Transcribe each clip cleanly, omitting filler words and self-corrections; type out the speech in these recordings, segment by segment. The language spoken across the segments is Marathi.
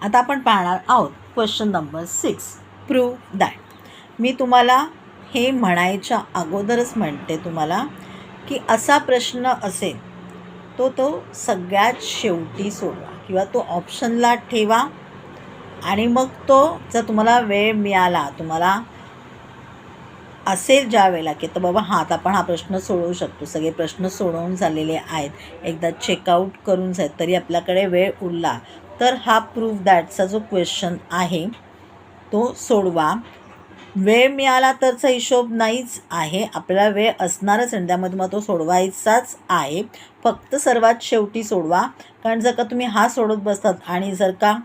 आता आपण पाहणार आहोत क्वेश्चन नंबर 6. Prove that. मी तुम्हाला हे म्हणायच्या अगोदरच म्हणते तुम्हाला की असा प्रश्न असेल तो सगळ्यात शेवटी सोडवा किंवा तो ऑप्शनला ठेवा आणि मग तो जर तुम्हाला वेळ मिळाला, तुम्हाला असेल ज्या वेळेला की तर बाबा आता आपण हा प्रश्न सोडवू शकतो, सगळे प्रश्न सोडवून झालेले आहेत, एकदा चेकआउट करून जाईल तरी आपल्याकडे वेळ उरला तर हा प्रूव्ह दॅटचा जो क्वेश्चन आहे तो सोडवा. वेळ मिळाला तरचा हिशोब नाहीच आहे, आपल्याला वेळ असणारच आणि त्यामध्ये मग तो सोडवायचाच आहे. फक्त सर्वात शेवटी सोडवा, कारण जर का तुम्ही हा सोडत बसतात आणि जर का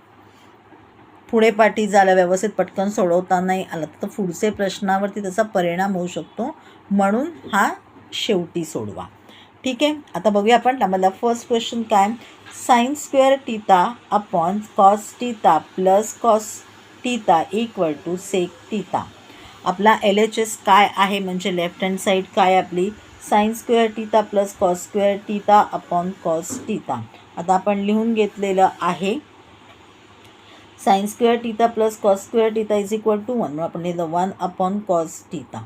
पुढे पाठी झालं, व्यवस्थित पटकन सोडवता नाही आलं तर पुढचे प्रश्नावरती त्याचा परिणाम होऊ शकतो, म्हणून हा शेवटी सोडवा. ठीक आहे. आता बघूया आपण त्यामधला फर्स्ट क्वेश्चन काय. Sine square theta upon cos theta plus cos theta equal to sec theta. आपला LHS काय आहे, म्हणजे लेफ्ट हँड साईड काय आपली sine square theta plus cos square theta upon cos theta. आता आपण लिहून घेतलेलं आहे sine square theta plus cos square theta is equal to 1. म्हणून आपण लिहिलं 1 upon cos theta.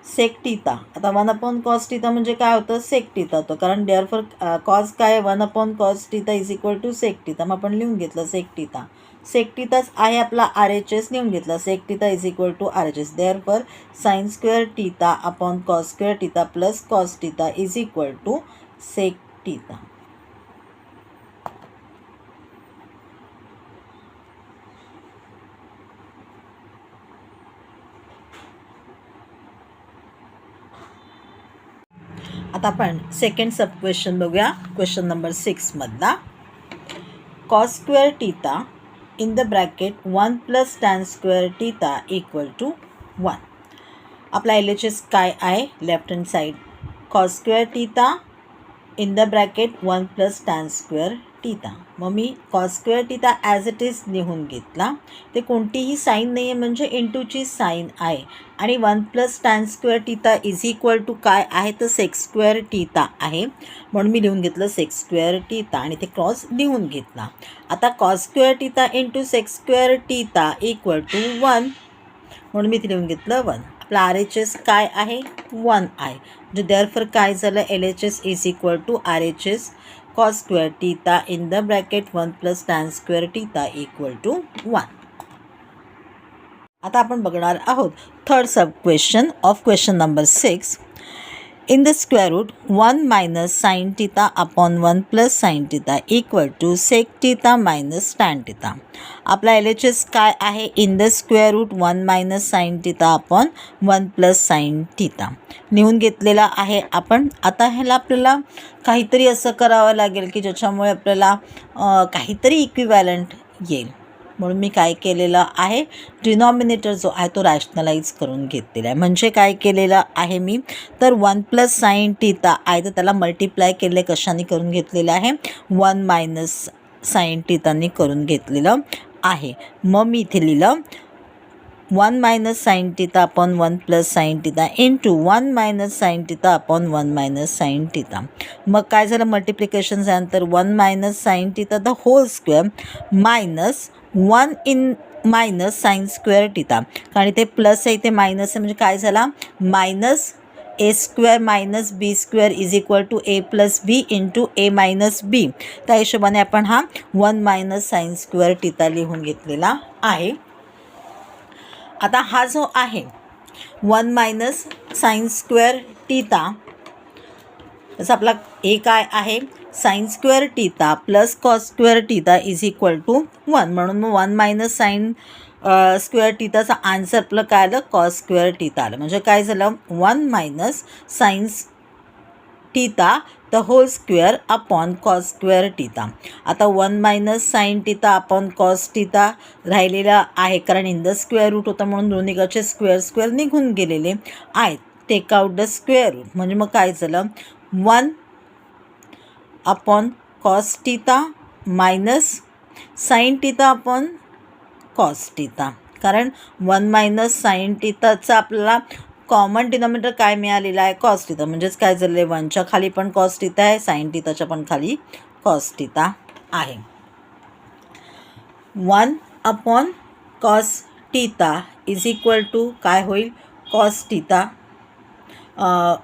Sec theta. आता 1 अपॉन कॉस टीटा म्हणजे काय होतं, सेक टीटा होतं, कारण देअरफॉर कॉस काय 1 upon cos theta is equal to sec theta. मग आपण लिहून घेतलं सेक टीटा. सेक टीटाच आहे आपला RHS, लिहून घेतला sec theta is equal to RHS. Therefore sine square theta upon cos square theta plus cos theta is equal to sec theta. आता आपण सेकंड सब क्वेश्चन बघूया, क्वेश्चन नंबर 6 मधला. Cos square theta in the bracket 1 plus tan square theta equal to 1. आपला LHS काय आहे, left hand side cos square theta in the bracket 1 plus tan square theta. मग मी cos square theta as it is लिहून घेतला, ते कोणतीही साईन नाही आहे म्हणजे इंटूची साईन आहे, आणि 1 plus tan square theta is equal to काय आहे तर सेक स्क्वेअर टीटा आहे, म्हणून मी लिहून घेतलं सेक स्क्वेअर टीटा आणि ते क्रॉस लिहून घेतला. आता cos square theta into sec square theta equal to 1, म्हणून मी ते लिहून घेतलं 1. आपला RHS काय आहे 1 आहे, म्हणजे देअरफॉर काय झालं LHS is equal to RHS cos square theta in the bracket 1 plus tan square theta equal to 1. आता आपण बघणार आहोत third sub question of question number 6. In the square root 1 minus sine theta upon 1 plus sine theta equal to sec theta minus tan theta. आपला LHS काय आहे in the square root 1 minus sine theta upon 1 plus sine theta लिहून घेतलेला आहे आपण. आता ह्याला आपल्याला काहीतरी असं करावं लागेल की ज्याच्यामुळे आपल्याला काहीतरी इक्विवॅलंट येईल, म्हणून मी काय केलेलं आहे डिनॉमिनेटर जो आहे तो रॅशनलाइज करून घेतलेला आहे. म्हणजे काय केलेलं आहे मी तर 1 प्लस साइन टीटा आहे तर त्याला मल्टिप्लाय केले कशाने करून घेतलेलं आहे 1 मायनस साइन टीटाने करून घेतलेलं आहे. मग मी इथे लिहिलं 1 minus sine theta upon 1 plus sine theta into 1 minus sine theta upon 1 minus sine theta. मग काय झालं मल्टिप्लिकेशन झाल्यानंतर 1 minus sine theta the whole square minus 1 in minus sine square theta, कारण इथे प्लस आहे इथे मायनस आहे, म्हणजे काय झाला minus A square minus B square is equal to A plus B into A minus B. त्या हिशोबाने आपण हा 1 मायनस साइन स्क्वेअर टीटा लिहून घेतलेला आहे. आता हा जो आहे 1 मायनस साइन स्क्वेअर टीटा तसं आपला ए काय आहे sine square theta plus cos square theta is equal to 1, म्हणून मग 1 मायनस साइन स्क्वेअर टीटाचा आन्सर आपलं काय आलं कॉस स्क्वेअर टीटा आलं. म्हणजे काय झालं 1 minus sine theta the whole square upon cos square theta. आता 1 minus sine theta upon cos theta राहिलेला आहे, कारण इन द स्क्वेअर रूट होता म्हणून दोन्हीकडचे स्क्वेअर स्क्वेअर निघून गेलेले आहेत. Take out the square root, म्हणजे मग काय झालं 1 upon cos theta minus sine theta upon cos theta, कारण 1 मायनस साइन टीटाचा आपल्याला कॉमन डिनॉमिनेटर काय मिळालेला आहे कॉस टीटा, म्हणजेच काय झालं 1च्या खाली पण कॉस टीटा आहे साइन टीटाच्या पण खाली कॉस टीटा आहे. 1 upon cos theta is equal to काय होईल, कॉस टीता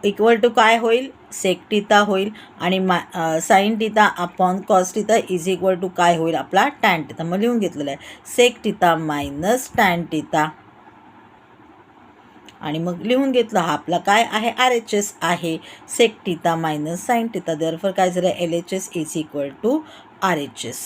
इक्वल टू काय होईल, सेक टीता होईल. आणि sine theta upon cos theta is equal to काय होईल, आपला टॅन टीता. मग लिहून घेतलेलं आहे सेक टीता मायनस टॅन टीता. आणि मग लिहून घेतलं हा आपला काय आहे, RHS आहे, sec theta minus sine theta. Therefore काय झालं, LHS is equal to RHS.